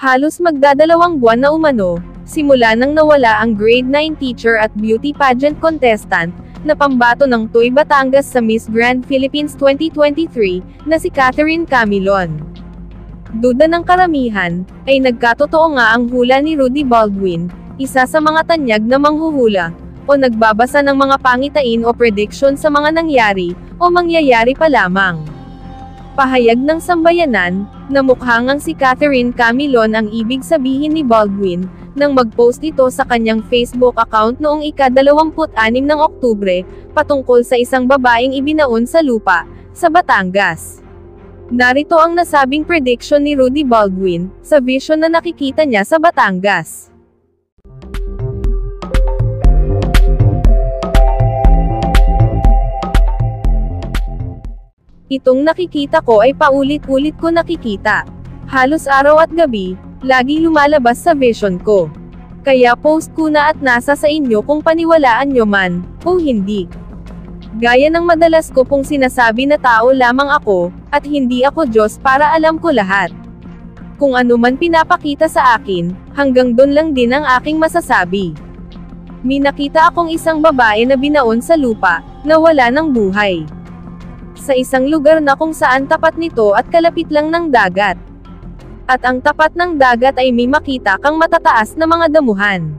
Halos magdadalawang buwan na umano, simula nang nawala ang grade 9 teacher at beauty pageant contestant, na pambato ng Tuy Batangas sa Miss Grand Philippines 2023, na si Catherine Camilon. Duda ng karamihan, ay nagkatotoo nga ang hula ni Rudy Baldwin, isa sa mga tanyag na manghuhula, o nagbabasa ng mga pangitain o prediction sa mga nangyari, o mangyayari pa lamang. Pahayag ng sambayanan, na mukhang ang si Catherine Camilon ang ibig sabihin ni Baldwin, nang mag-post ito sa kanyang Facebook account noong ika-26 ng Oktubre, patungkol sa isang babaeng ibinaon sa lupa, sa Batangas. Narito ang nasabing prediction ni Rudy Baldwin, sa vision na nakikita niya sa Batangas. Itong nakikita ko ay paulit-ulit ko nakikita. Halos araw at gabi, lagi lumalabas sa vision ko. Kaya post ko na at nasa sa inyo kung paniwalaan nyo man, o hindi. Gaya ng madalas ko pong sinasabi na tao lamang ako, at hindi ako Diyos para alam ko lahat. Kung ano man pinapakita sa akin, hanggang doon lang din ang aking masasabi. May nakita akong isang babae na binaon sa lupa, na wala ng buhay. Sa isang lugar na kung saan tapat nito at kalapit lang ng dagat. At ang tapat ng dagat ay may makita kang matataas na mga damuhan.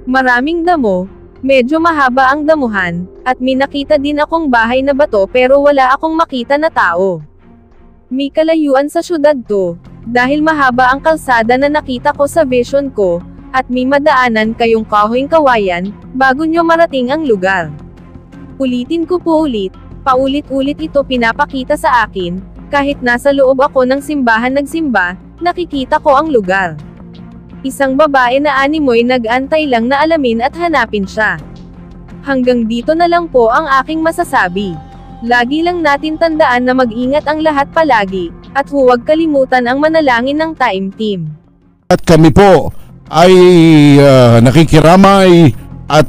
Maraming damo, medyo mahaba ang damuhan, at may nakita din akong bahay na bato pero wala akong makita na tao. May kalayuan sa syudad to, dahil mahaba ang kalsada na nakita ko sa vision ko, at may madaanan kayong kahoyng kawayan, bago nyo marating ang lugar. Ulitin ko po ulit, paulit-ulit ito pinapakita sa akin, kahit nasa loob ako ng simbahan nagsimba, nakikita ko ang lugar. Isang babae na animoy nag-antay lang na alamin at hanapin siya. Hanggang dito na lang po ang aking masasabi. Lagi lang natin tandaan na mag-ingat ang lahat palagi, at huwag kalimutan ang manalangin ng Time Team. At kami po ay nakikiramay at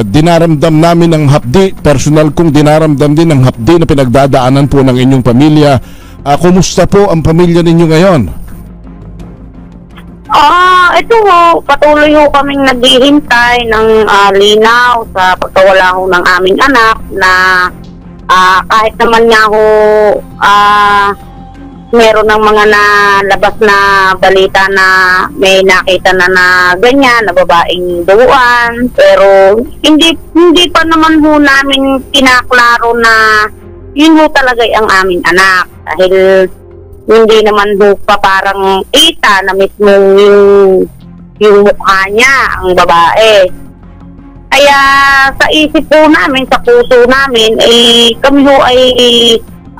dinaramdam namin ang hapdi, personal kong dinaramdam din ang hapdi na pinagdadaanan po ng inyong pamilya. Kumusta po ang pamilya ninyo ngayon? Ito ho, patuloy ho kaming naghihintay ng linaw sa pagkawala ho ng aming anak na kahit naman nga ho meron ng mga nalabas na balita na may nakita na ganyan, na babaeng duguan, pero hindi pa naman ho namin kinaklaro na yun ho talaga ang aming anak, dahil hindi naman ho pa parang kita na mismo yung mukha niya, ang babae. Kaya sa isip po namin, sa puso namin, kami ho ay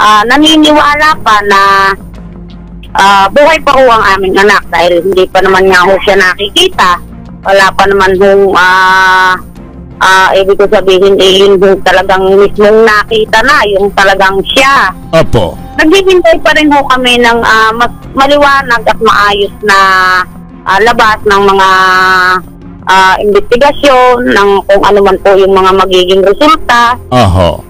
naniniwala pa na buhay pa ho ang aming anak, dahil hindi pa naman nga ho siya nakikita. Wala pa naman ho ibig ko sabihin yun ho talagang mismong nakita na, yung talagang siya. Opo. Naghihintay pa rin ho kami ng mas maliwanag at maayos na labas ng mga investigasyon, ng kung ano man po yung mga magiging resulta. Oho.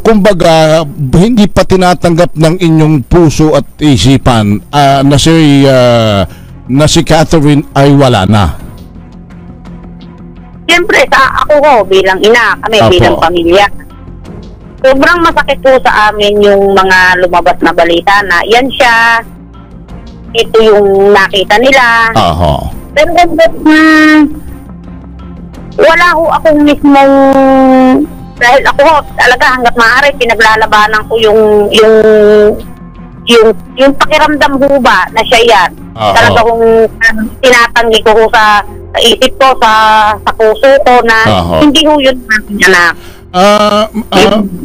Kumbaga, hindi pa tinatanggap ng inyong puso at isipan na si Catherine ay wala na. Siyempre, ako ho, bilang ina, kami Opo. bilang pamilya. Sobrang masakit po sa amin yung mga lumabas na balita na yan siya, ito yung nakita nila. Oho. Pero wala ho akong mismong, dahil ako ho, talaga hanggat maaari pinaglalabanan ko yung pakiramdam ho ba na siya yan. Talaga kung tinatanggi ko ho sa isip ko, sa puso ko na hindi ho yun aking anak.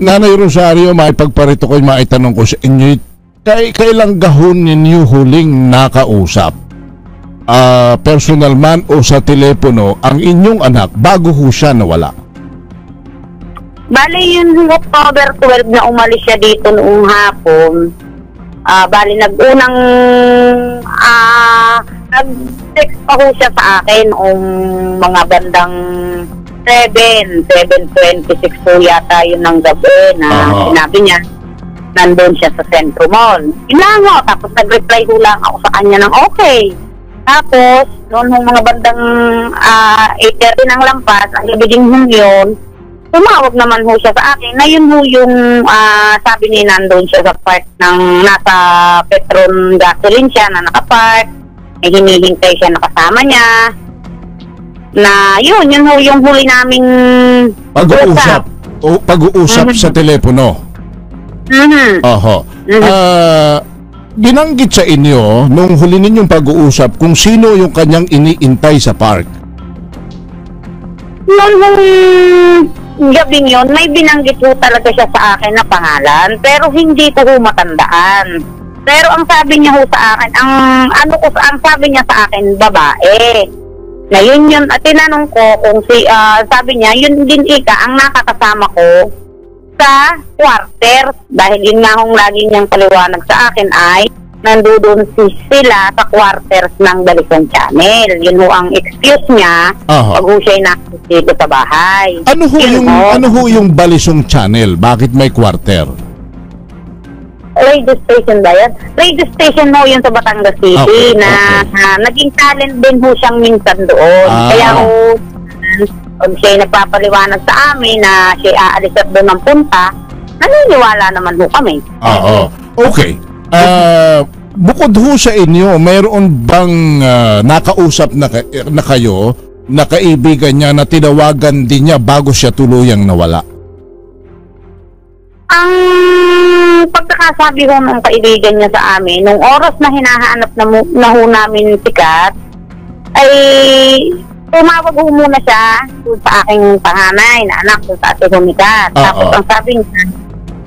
Nanay Rosario, may pagparito ko'y maitanong ko sa inyo, kailang gahon ninyo huling nakausap, personal man o sa telepono, ang inyong anak bago ho siya nawala? Bali yun October 12 na umalis siya dito noong hapon. Bali nag-unang nag-text pa ho siya sa akin mga bandang 7:26 po yata yun ng gabi na sinabi niya nandun siya sa Centro Mall. Yun ho, tapos nag-reply ho lang ako sa kanya ng okay. Tapos, noon hong mga bandang 8:30 ng lampas, ang gabi din ho yun, tumawag naman ho siya sa akin na yun ho yung sabi niya nandun siya sa park ng nasa Petron gasoline siya na nakapark, may hinihintay siya na kasama niya. Na yun ho yung huli naming Pag-uusap. Pag-uusap sa telepono. Oho. Binanggit sa inyo nung huli ninyong pag-uusap kung sino yung kanyang iniintay sa park. Noong gabing yun, may binanggit ho talaga siya sa akin na pangalan, pero hindi ko ho matandaan. Pero ang sabi niya ho sa akin, ang sabi niya sa akin, babae. Na yun at tinanong ko kung sabi niya, yun din ang nakakasama ko sa quarter. Dahil yun nga hong lagi niyang paliwanag sa akin ay nandoon sila sa quarters ng Balisong Channel. Yun ho ang excuse niya pag ho siya'y nakikita dito sa bahay. Ano ho yung Balisong Channel? Bakit may quarter? Radio station ba yan? Radio station ho yun sa Batangas City na naging talent din ho siyang minsan doon. Kaya ho, pag siya'y nagpapaliwanag sa amin na siya'y aalis at doon ng punta, naniniwala naman ho kami. Okay. Bukod ho sa inyo, mayroon bang nakausap na kayo na kaibigan niya na tinawagan din niya bago siya tuluyang nawala? Ang pagkakasabi ho ng kaibigan niya sa amin, nung oras na hinahanap na ho namin si Kat, ay tumawag ho muna siya sa aking panganay na anak sa ate ho ni Kat. Tapos ang sabi niya,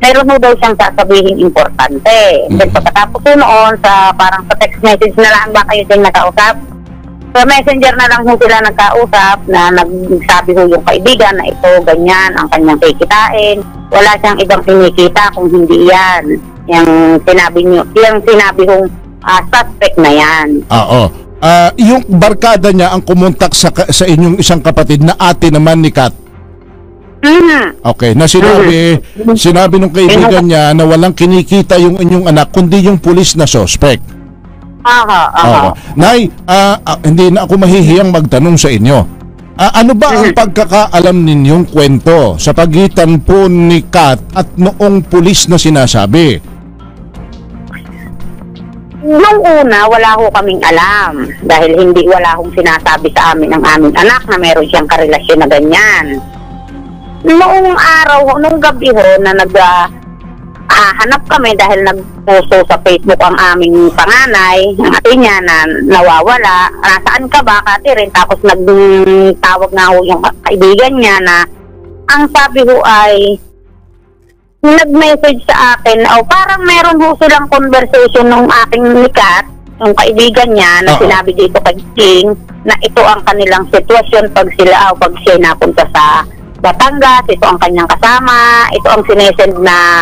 meron ho daw siyang sasabihin importante. Then pagkatapos ho noon, parang sa text message na lang ba kayo din nakausap? Sa messenger na lang ho sila nagkausap na nagsabi ho yung kaibigan na ito, ganyan, ang kanyang kikitain. Wala siyang ibang kinikita kung hindi yan. Yung sinabi hong suspect na yan. Yung barkada niya ang kumontak sa inyong isang kapatid na ate naman ni Kat. Okay, na sinabi ng kaibigan niya na walang kinikita yung inyong anak kundi yung pulis na suspect. Nay, hindi na ako mahihiyang magtanong sa inyo. Ano ba ang pagkakaalam ninyong kwento sa pagitan po ni Kat at noong pulis na sinasabi? Nung una, wala ho kaming alam dahil wala hong sinasabi sa amin ang aming anak na meron siyang karelasyon na ganyan. Noong araw, nung gabi ho na hanap kami dahil nagposto sa Facebook ang aming panganay, ang ate niya na nawawala, nasaan ka ba, Catherine? Tapos nagtawag na ho yung kaibigan niya na ang sabi ho ay nag-message sa akin, parang meron ho silang conversation nung aking nikat, yung kaibigan niya na sinabi dito kay King na ito ang kanilang sitwasyon pag siya napunta sa Batangas, ito ang kanyang kasama, ito ang sinesend na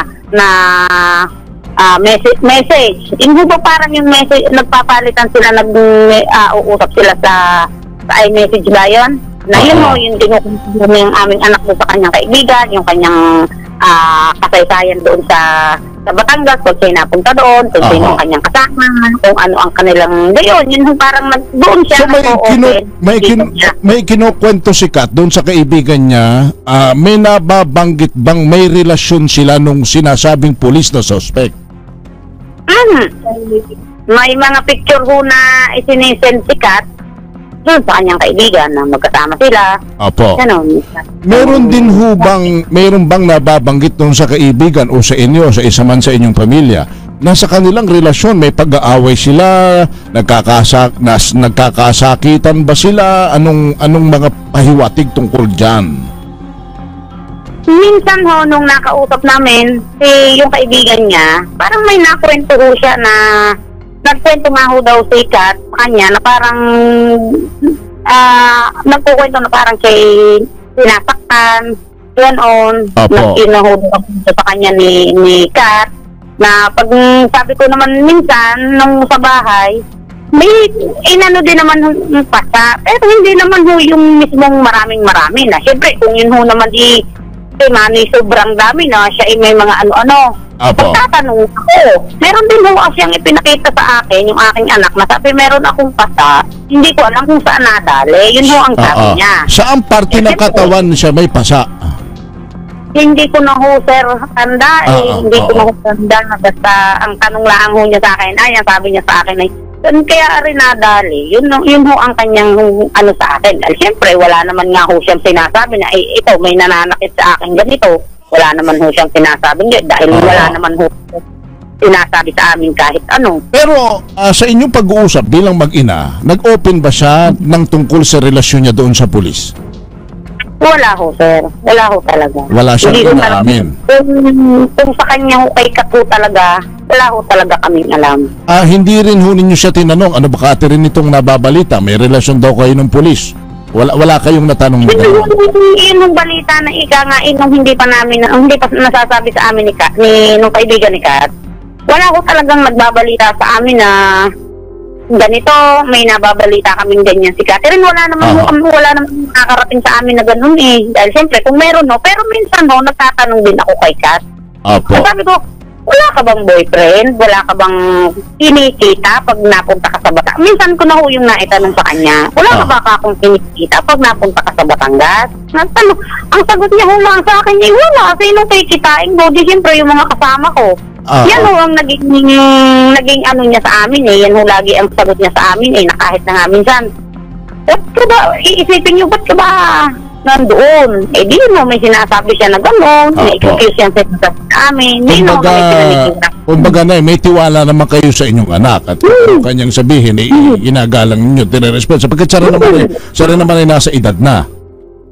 message. Hindi ba parang yung message, nagpapalitan sila, uusap sila sa iMessage ba yun? Na yun ho, yung tinukumpuni ng aming anak doon sa kanyang kaibigan, yung kanyang kasaysayan doon sa Batangas, kung siya napunta doon, kung sino ang kanyang kasama, kung ano ang kanilang gayon, yun parang doon siya. So may kinukwento si Kat doon sa kaibigan niya, may nababanggit bang may relasyon sila nung sinasabing pulis na suspect? May mga picture ho na isinisend si Kat doon sa kanyang kaibigan na magkasama sila. Meron bang nababanggit doon sa kaibigan o sa inyo, sa isa man sa inyong pamilya, na sa kanilang relasyon may pag-aaway sila, nagkakasakitan ba sila, anong mga pahiwatig tungkol dyan? Minsan ho, nung nakausap namin yung kaibigan niya, parang may nakwento ho siya na nagkwento nga ho daw si Kat sa kanya na parang nagkukwento na parang siya'y sinasaktan, ganoon, nagkinaho sa kanya ni Kat, na pag sabi ko naman minsan nung sa bahay, may inano din naman pasa, pero hindi naman ho yung mismong maraming na. Siyempre, kung yun ho naman sobrang dami na, siya may mga ano-ano. Apo. Magtatanong ako. Meron din ho siyang ipinakita sa akin, yung aking anak, na sabi meron akong pasa, hindi ko alam kung saan nadali. Yun ho ang sabi niya. Saan parte ng katawan siya may pasa? Hindi ko na ho, sir, tanda hindi ko na ho tanda. Basta ang tanong lang ho niya sa akin, ang sabi niya sa akin ay, kaya rin nadali. Yun ho ang kanyang ano sa akin. Siyempre, wala naman nga ho siyang sinasabi na, ito, may nananakit sa akin ganito. Wala naman ho siyang sinasabi dahil wala naman ho sinasabi sa amin kahit ano. Pero sa inyong pag-uusap bilang mag-ina, nag-open ba siya ng tungkol sa relasyon niya doon sa pulis? Wala ho, sir. Wala ho talaga. Wala siyang inaamin. Kung sa kanya ho kay Kapo talaga, wala ho talaga kaming alam. Hindi rin ho ninyo siya tinanong, ano ba kati rin itong nababalita? May relasyon daw kayo ng pulis. Wala kayong natanong na gano'n? Yung balita na ika nga, hindi pa nasasabi sa amin nung kaibigan ni Kat. Wala ko talagang nagbabalita sa amin na ganito, may nababalita kaming ganyan si Catherine. Wala naman nakakarating sa amin na ganun eh. Dahil siyempre, kung meron pero minsan nagtatanong din ako kay Kat. Sabi ko, wala ka bang boyfriend? Wala ka bang kinikita pag napunta ka sa Batangas? Minsan ko na ho yung naitanong sa kanya. Wala ka ba akong kinikita pag napunta ka sa Batangas? Nagtanong, ang sagot niya ho lang sa akin, wala. Sinong kikitain mo? Di siyempre yung mga kasama ko. Yan ho ang naging ano niya sa amin eh. Yan ho lagi ang sagot niya sa amin eh, na kahit na nga minsan. Ba't ka ba, iisipin niyo, ba't ka ba nandoon? Di mo, may sinasabi siya na gano'n, may excuse yan sa amin. Kumbaga na, may tiwala naman kayo sa inyong anak at kanyang sabihin, ginagalang ninyo, tinirespeto. Sapagkat siya rin naman ay nasa edad na.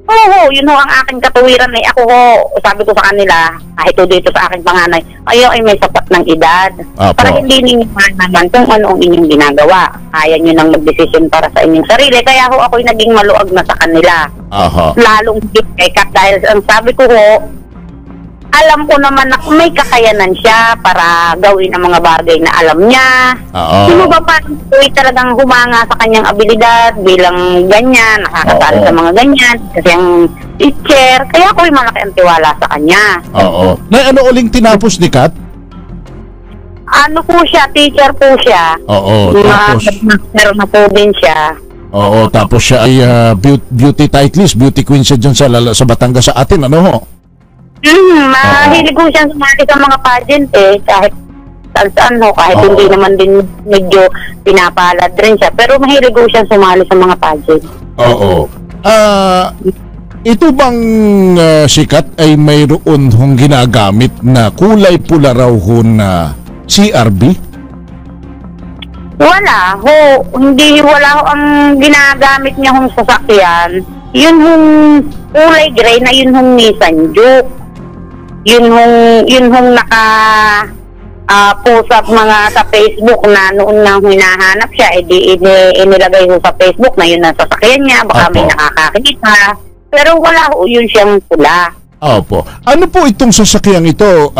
Oo, yun ho ang aking katuwiran ay ako ho, sabi ko sa kanila, kahit dito sa aking panganay, kayo ay may sapat ng edad. Para hindi ninyo naman kung ano ang inyong ginagawa. Kaya nyo nang mag-desisyon para sa inyong sarili. Kaya ho ako'y naging maluag na sa kanila. Lalong higit kay Kat dahil ang sabi ko ho, alam ko naman na may kakayanan siya para gawin ang mga bagay na alam niya. Sino ba pa talagang humanga sa kanyang abilidad bilang ganyan, nakakasali sa mga ganyan, kasi ang teacher, kaya ako'y malaki ang tiwala sa kanya. Na ano uling tinapos ni Kat? Ano po siya, teacher po siya. Tapos master na po din siya. Tapos siya ay beauty titleist, beauty queen siya dyan sa Batangas sa atin, ano ho? Mahilig ko siyang sumali sa mga pageant kahit saan ho, kahit hindi naman din medyo pinapalad rin siya, pero mahilig ko siyang sumali sa mga pageant. Ito bang sikat ay mayroon hong ginagamit na kulay pula raw ho na CRV? Wala ho, wala ho ang ginagamit niya hong sasakyan. Yun hong kulay gray na yun hong Nissan Juke. Yun hong post up mga sa Facebook na noon nang hinahanap siya, inilagay ho sa Facebook na yun ang sasakyan niya, baka may nakakakita. Pero wala ho yun siyang pula. Ano po itong sasakyang ito?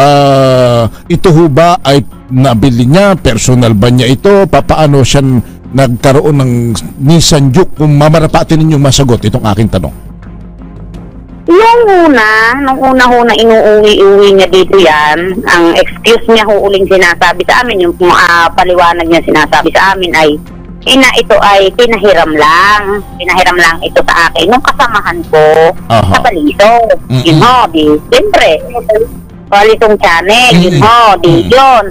Ito ho ba ay nabili niya? Personal ba niya ito? Paano siya nagkaroon ng Nissan Juke? Kung mamarapatin ninyong masagot itong aking tanong. Nung una inuuwi niya dito yan, ang excuse niya uling sinasabi sa amin, yung paliwanag niya sinasabi sa amin ay, ito ay pinahiram lang ito sa akin, nung kasamahan ko sa Balito. Yun ho, siyempre, Balitong channel, yun ho, yun.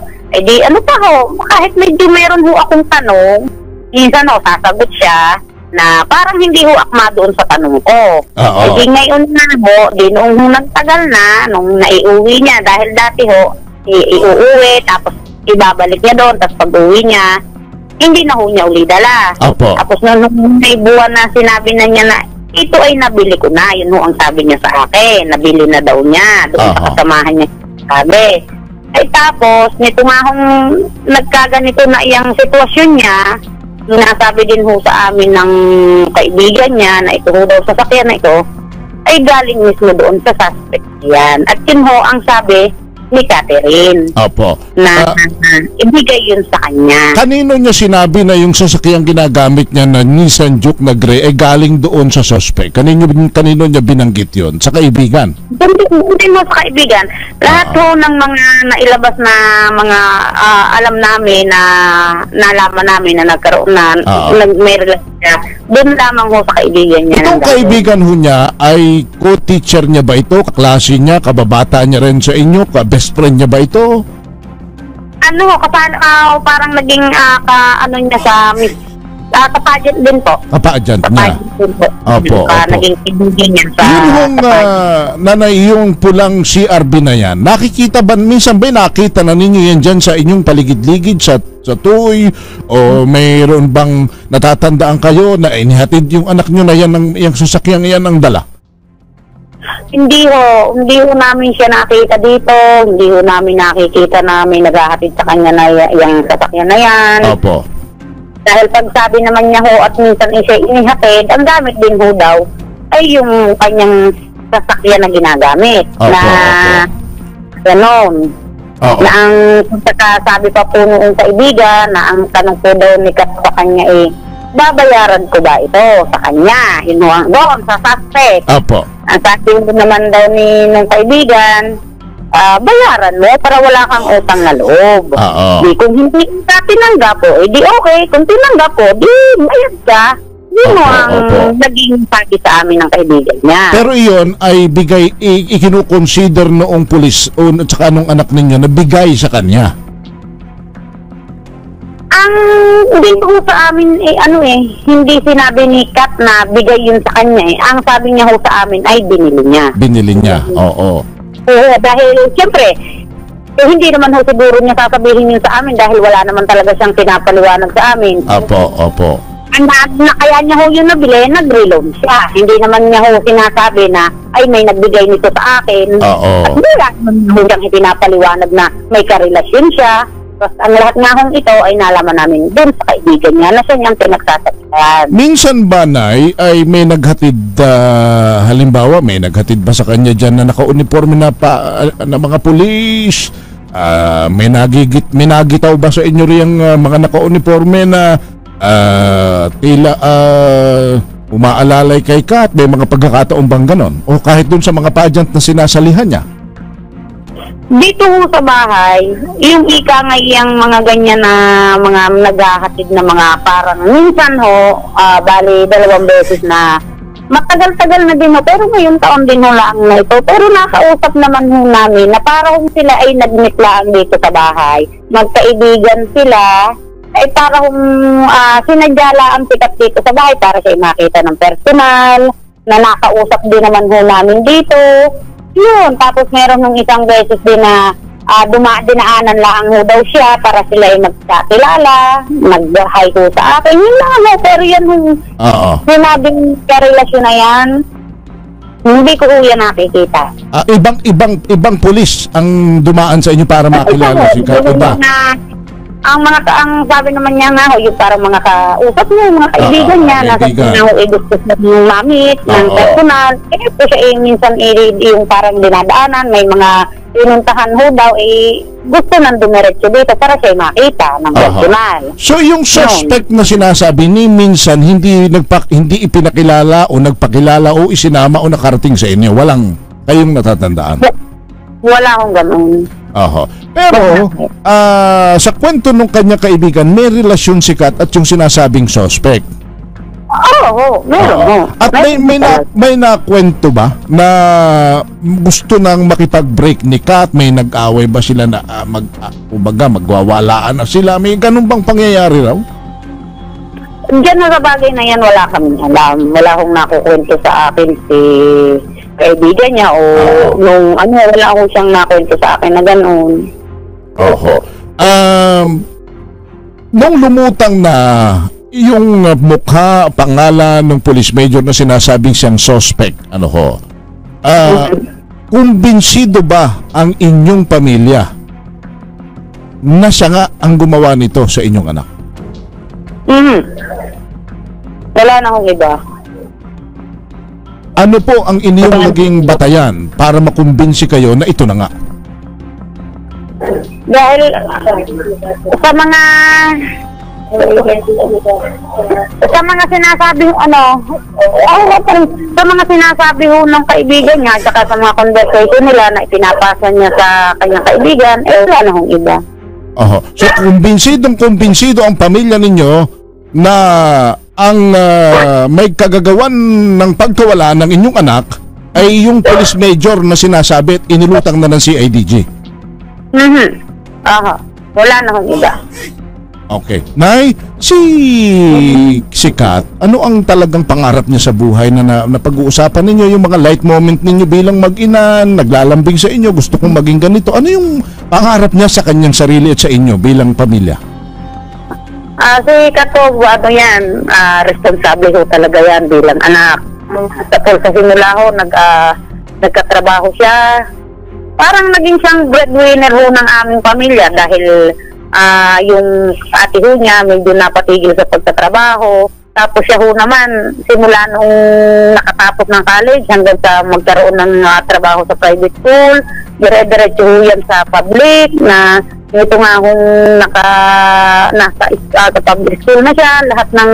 Ano pa ho, kahit medyo meron ho akong tanong, minsan ho, sasagot siya, na parang hindi ho akma doon sa tanong ko. Ngayon na ho, noong nagtagal na, nung naiuwi niya, dahil dati ho, iuuwi, tapos ibabalik niya doon, tapos pag-uwi niya, hindi na ho niya uli dala. Tapos nung may buwan na sinabi na niya na, ito ay nabili ko na, yun ho ang sabi niya sa akin, nabili na daw niya, doon sa kasamahan niya sabi. Tapos, nito nga hong nagkaganito na iyang sitwasyon niya, nasabi din ho sa amin ng kaibigan niya na ito daw sasakyan na ito ay galing mismo doon sa suspect yan. At yun ho ang sabi, ni Catherine Opo. na ibigay yun sa kanya. Kanino niya sinabi na yung sasakyang ginamit niya na Nissan Juke na gray ay galing doon sa suspect? Kanino niya binanggit yun? Sa kaibigan? Hindi mo sa kaibigan. Lahat ho ng mga nailabas na mga alam namin na nalaman namin na nagkaroon na may relasyon niya, doon lamang ho sa kaibigan niya. Itong kaibigan ho niya ay co-teacher niya ba ito? Kaklase niya? Kababata niya rin sa inyo? Best friend niya ba ito? Ano ho, parang naging ano niya sa kapadyant din po. Kapadyant niya? Opo. Naging kaibigan niya sa yung nanay, yung pulang CRB na yan, nakikita ba, minsan ba nakita na ninyo yan dyan sa inyong paligid-ligid sa tuwi, o mayroon bang natatandaan kayo na inihatid yung anak nyo na yan, yung sasakyang yan ang dala? Hindi ho namin siya nakita dito, hindi ho namin nakikita na may naghahatid sa kanya na yung sasakyan na yan. Opo. Dahil pag sabi naman niya ho at minsan siya inihatid, ang gamit din ho daw ay yung kanyang sasakyan na ginagamit. Opo, na ganon. Na ang sabi pa po noong kaibigan na ang tanong po daw ni Kat sa kanya babayaran ko ba ito sa kanya? Hinuhang doon sa suspect. Opo. Ang sabi naman daw ni ng kaibigan, bayaran mo para wala kang utang na loob. Di kung hindi ka tinanggap po, di okay. Kung tinanggap po, di bayad ka. Di mo ang naging sabi sa amin ng kaibigan niya. Pero iyon ay ikinukonsider noong pulis o tsaka nung anak ninyo na bigay sa kanya. Ang dito sa amin hindi sinabi ni Kat na bigay yun sa kanya Ang sabi niya ho sa amin ay binili niya. Binili niya, oo. Dahil siyempre, hindi naman ho siguro niya sasabihin yun sa amin dahil wala naman talaga siyang pinapaliwanag sa amin. Opo. Na kaya niya ho yung nabili, nag-reloan siya. Hindi naman niya ho sinasabi na ay may nagbigay nito sa akin. At wala naman ho siyang pinapaliwanag na may karelasyon siya. Tapos ang lahat nga hong ito ay nalaman namin doon sa kaibigan niya na siya niyang pinagsasabihan. Minsan ba, Nay, ay may naghatid, halimbawa may naghatid ba sa kanya dyan na naka-uniforme na mga pulis? May nagitaw ba sa inyo rin mga naka-uniforme na tila umaalalay kay Kat? May mga pagkakataon bang ganon? O kahit doon sa mga pageant na sinasalihan niya? Dito ho sa bahay, yung ika ngayang mga ganyan na mga naghahatid na mga parang minsan ho, bali 2 beses na matagal-tagal na din ho, pero ngayong taon din ho lang na ito. Pero nakausap naman ho namin na parang sila ay nag-meet lang dito sa bahay. Magkaibigan sila, ay parang sinadya ang sikat dito sa bahay para siya makita ng personal, na nakausap din naman ho namin dito. Yun, tapos meron nung isang beses din na dinaanan lang ho daw siya para sila ay magkakilala, mag-hi ho sa akin. Yun lang ho, pero yan yung sinabing karelasyon na yan, hindi ko yan nakikita. Ibang pulis ang dumaan sa inyo para makilala si Kat? Ang sabi naman niya nga ho, yung parang mga kausap niya, mga kaibigan niya, nasa sinaw gusto ng mamit, ng personal. Po siya minsan yung parang dinadaanan, may mga pinuntahan ho daw, gusto nang dumiretso dito para siya makita ng personal. So yung suspect na sinasabi ni minsan hindi ipinakilala o nagpakilala o isinama o nakarating sa inyo, walang kayong natatandaan? Wala akong ganun. Pero sa kwento nung kanya kaibigan, may relasyon si Kat at yung sinasabing suspect. Meron. At may nakwento ba na gusto nang makipag-break ni Kat? May nag-away ba sila na magwawalaan na sila? May ganun bang pangyayari raw? Diyan na sa bagay na yan, wala kami alam. Wala akong nakukwento sa akin si kaibigan niya wala akong siyang nakwento sa akin na gano'n. Nung lumutang na yung mukha, pangalan ng police major na sinasabing siyang suspect, kumbinsido ba ang inyong pamilya na siya nga ang gumawa nito sa inyong anak? Wala na akong iba. Ano po ang inyong naging batayan para makumbinsi kayo na ito na nga? Dahil sa mga sinasabi sa mga sinasabi ho ng kaibigan niya, saka sa mga conversation nila na ipinapasa niya sa kanyang kaibigan, wala na hong iba. So kumbinsido ang pamilya ninyo na ang may kagagawan ng pagkawala ng inyong anak ay yung police major na sinasabi at inilutang na ng CIDG. Wala na hong iba. Okay. Nay, si Kat, ano ang talagang pangarap niya sa buhay na pag-uusapan ninyo, yung mga light moment ninyo bilang mag-ina, naglalambing sa inyo, gusto kong maging ganito. Ano yung pangarap niya sa kanyang sarili at sa inyo bilang pamilya? Si Kat po, responsable ho talaga yan bilang anak. Sa simula ho, nagkatrabaho siya. Parang naging siyang breadwinner ho ng aming pamilya dahil yung ate ho niya medyo napatigil sa pagtatrabaho. Tapos siya ho naman, simula nung nakatapos ng college hanggang sa magkaroon ng trabaho sa private school, dire-diretso ho yan sa public na ito nga hong nasa public school na siya. Lahat ng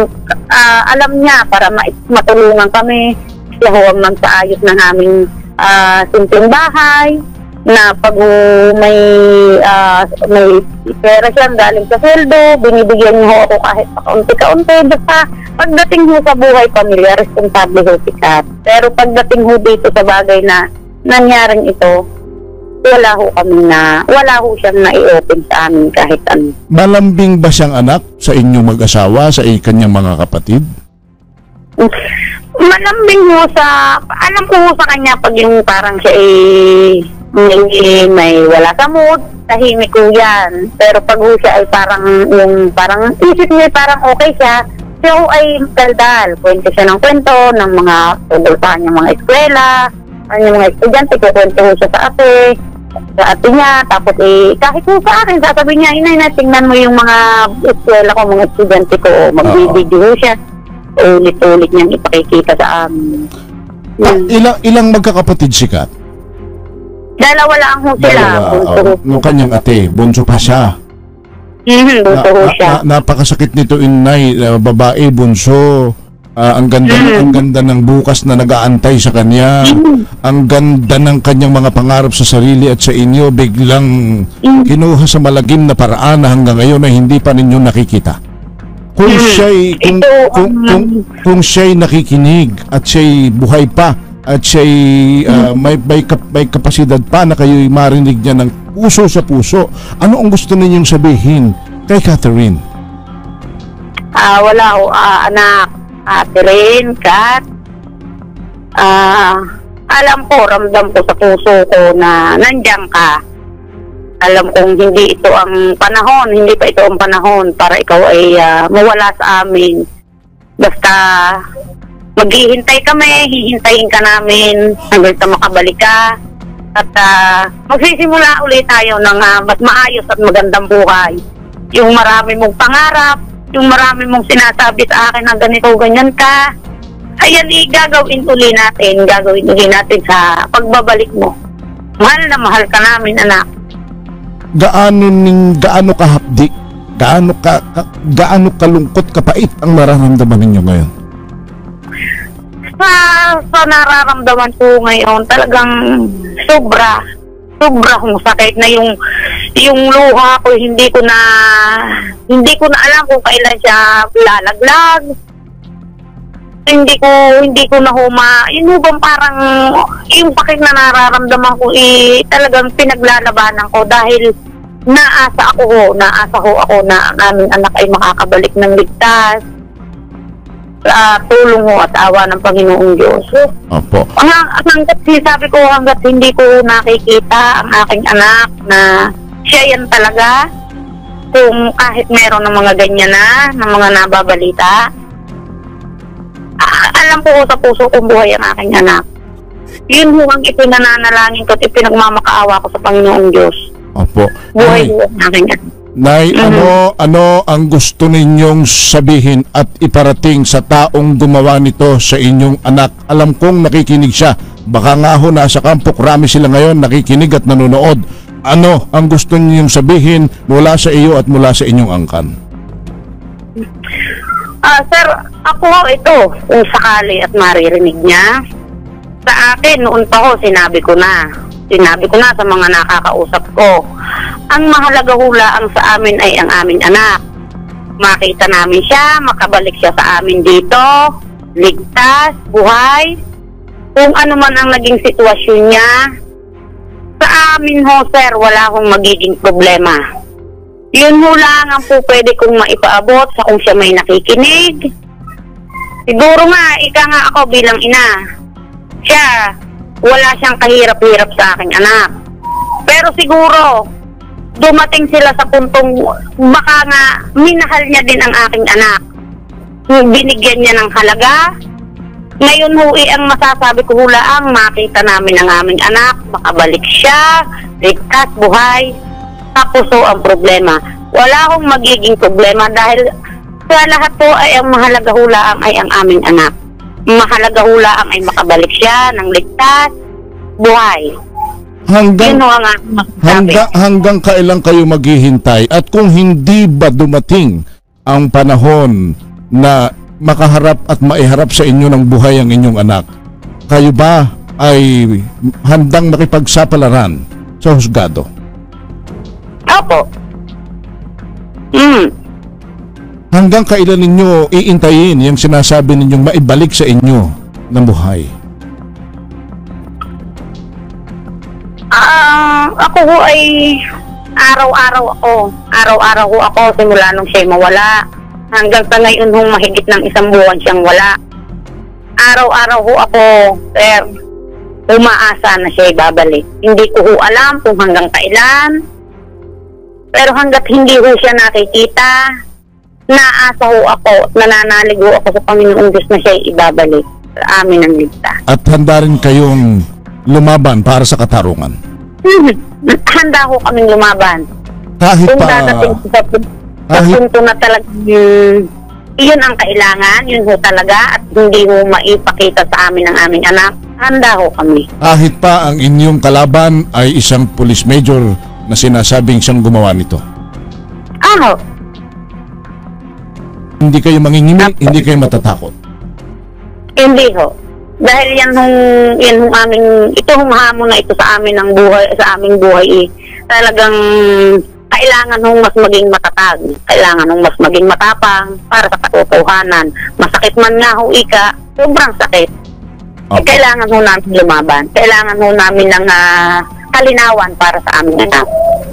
alam niya para matulungan kami. Siya ho ang magsaayos ng aming simpleng bahay na pag may pera siya galing sa sweldo, binibigyan niyo ako kahit kaunti-kaunti. Basta pagdating ho sa buhay pamilya, responsable ho si Kat. Pero pagdating ho dito sa bagay na nangyaring ito, wala ho siyang nai-open sa amin kahit ano. Malambing ba siyang anak sa inyong mag-asawa, sa kanyang mga kapatid? Malambing ho alam ko ho sa kanya pag yung parang siya may wala sa mood, tahimik ko yan. Pero pag siya ay parang isip niya parang okay siya, siya ay daldal. Kwento siya ng kwento ng mga tungkol sa kanyang mga eskwela, kanyang mga estudyante, kukwento siya sa ate niya. Tapos kahit po sa akin, sasabihin niya, inay, tingnan mo yung mga eskwela ko, mga estudyante ko, magbibideo siya. Ulit-ulit niyang ipakikita sa amin. Ilang magkakapatid si Kat? Dalawa lang ho sila. Nung kanyang ate, bunso pa siya. Bunso ho siya. Napakasakit nito, inay, babae, bunso. Ang ganda ng bukas na nag-aantay sa kanya. Ang ganda ng kanyang mga pangarap sa sarili at sa inyo, biglang kinuha sa malagim na paraan na hanggang ngayon na hindi pa ninyo nakikita. Kung siya'y nakikinig at siya'y buhay pa at siya'y may kapasidad pa na kayo'y marinig niya ng puso sa puso, ano ang gusto ninyong sabihin kay Catherine? Wala ho, anak, Catherine, Kat, alam ko, ramdam ko sa puso ko na nandiyan ka. Alam kong hindi pa ito ang panahon para ikaw ay mawala sa amin. Basta maghihintay kami, hihintayin ka namin hanggang sa makabalik ka. At magsisimula ulit tayo ng mas maayos at magandang buhay. Yung marami mong pangarap, yung marami mong sinasabi sa akin na ganito, ganyan ka, ayan, gagawin uli natin sa pagbabalik mo. Mahal na mahal ka namin, anak. Gaano kahapdi, gaano kalungkot, kapait ang nararamdaman ninyo ngayon? Sa nararamdaman ko ngayon, talagang sobra kong sakit na yung luha ko, hindi ko na alam kung kailan siya lalaglag. Hindi ko na yun bang parang yung sakit na nararamdaman ko talagang pinaglalabanan ko dahil naasa ho ako na ang aming anak ay makakabalik ng ligtas. Tulong ho at awa ng Panginoong Diyos. Opo. Hanggat hindi ko nakikita ang aking anak na siya yan talaga, kung kahit meron ng mga ganyan ng mga nababalita, alam ko sa puso kong buhay ang aking anak. Yun ho ang ipinananalangin ko at ipinagmamakaawa ko sa Panginoong Diyos. Opo. Buhay ho ang aking anak. Nay, ano ang gusto ninyong sabihin at iparating sa taong gumawa nito sa inyong anak? Alam kong nakikinig siya. Baka nga ho nasa kampo, rami sila ngayon nakikinig at nanonood. Ano ang gusto niyong sabihin mula sa iyo at mula sa inyong angkan? Sir, ako ito, kung sakali at maririnig niya, sa akin, noon pa ho, sinabi ko na sa mga nakakausap ko, ang mahalaga hula ang sa amin ay ang aming anak. Makita namin siya, makabalik siya sa amin dito, ligtas, buhay, kung ano man ang naging sitwasyon niya. Sa amin ho, sir, wala akong magiging problema. Yun ho lang ang po pwede kong maipaabot sa kung siya may nakikinig. Siguro nga, ika nga ako bilang ina. Siya, wala siyang kahirap-hirap sa aking anak. Pero siguro, dumating sila sa puntong baka nga minahal niya din ang aking anak. Binigyan niya ng halaga. Ngayon ho, ang masasabi ko hula ang makita namin ang aming anak, makabalik siya, ligtas, buhay. Tapos ho ang problema. Wala akong magiging problema dahil sa lahat po ay ang mahalaga hulaang ay ang aming anak. Mahalaga hulaang ay makabalik siya ng ligtas, buhay. Hanggang, Yun ho ang aking masasabi. hanggang kailan kayo maghihintay? At kung hindi ba dumating ang panahon na makaharap at maiharap sa inyo ng buhay ang inyong anak, kayo ba ay handang makipagsapalaran sa husgado? Opo. Hanggang kailan ninyo iintayin yung sinasabi ninyong maibalik sa inyo ng buhay? Ako ho ay araw-araw ho ako simula nung siya'y mawala. Hanggang sa ngayon hong mahigit ng 1 buwan siyang wala. Araw-araw ho ako, sir, umaasa na siya'y babalik. Hindi ko ho alam kung hanggang kailan. Pero hanggat hindi ho siya nakikita, naasa ho ako, nananalig ho ako sa Panginoong Diyos na siya'y ibabalik sa amin ng ligtas. At handa rin kayong lumaban para sa katarungan? Handa ho kaming lumaban. Kahit Kung pa... dadating sa punto na talaga yun ang kailangan, yun ho talaga, at hindi ho maipakita sa amin ang aming anak, handa ho kami. Kahit pa ang inyong kalaban ay isang police major na sinasabing siyang gumawa nito? Hindi kayo mangingimi, hindi kayo matatakot? Hindi ho. Dahil yan hong aming, ito hong hamon na ito sa amin ng buhay, sa aming buhay, talagang kailangan hong mas maging matatag, kailangan hong mas maging matapang para sa katotohanan. Masakit man nga ho ika, sobrang sakit. Okay. Kailangan ho namin lumaban, kailangan ho namin ng kalinawan para sa aming anak.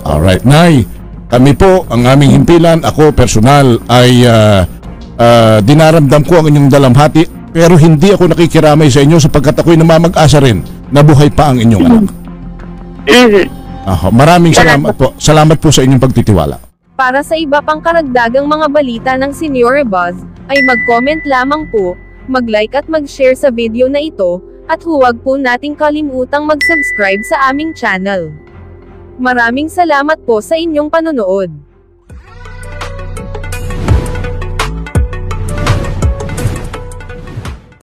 Alright, Nay. Kami po, ang aming himpilan, ako personal ay dinaramdam ko ang inyong dalamhati, pero hindi ako nakikiramay sa inyo sapagkat ako'y namamag-asa rin na buhay pa ang inyong anak. Maraming salamat po. Salamat po sa inyong pagtitiwala. Para sa iba pang karagdagang mga balita ng Senior Buzz, ay mag-comment lamang po, mag-like at mag-share sa video na ito, at huwag po nating kalimutang mag-subscribe sa aming channel. Maraming salamat po sa inyong panonood.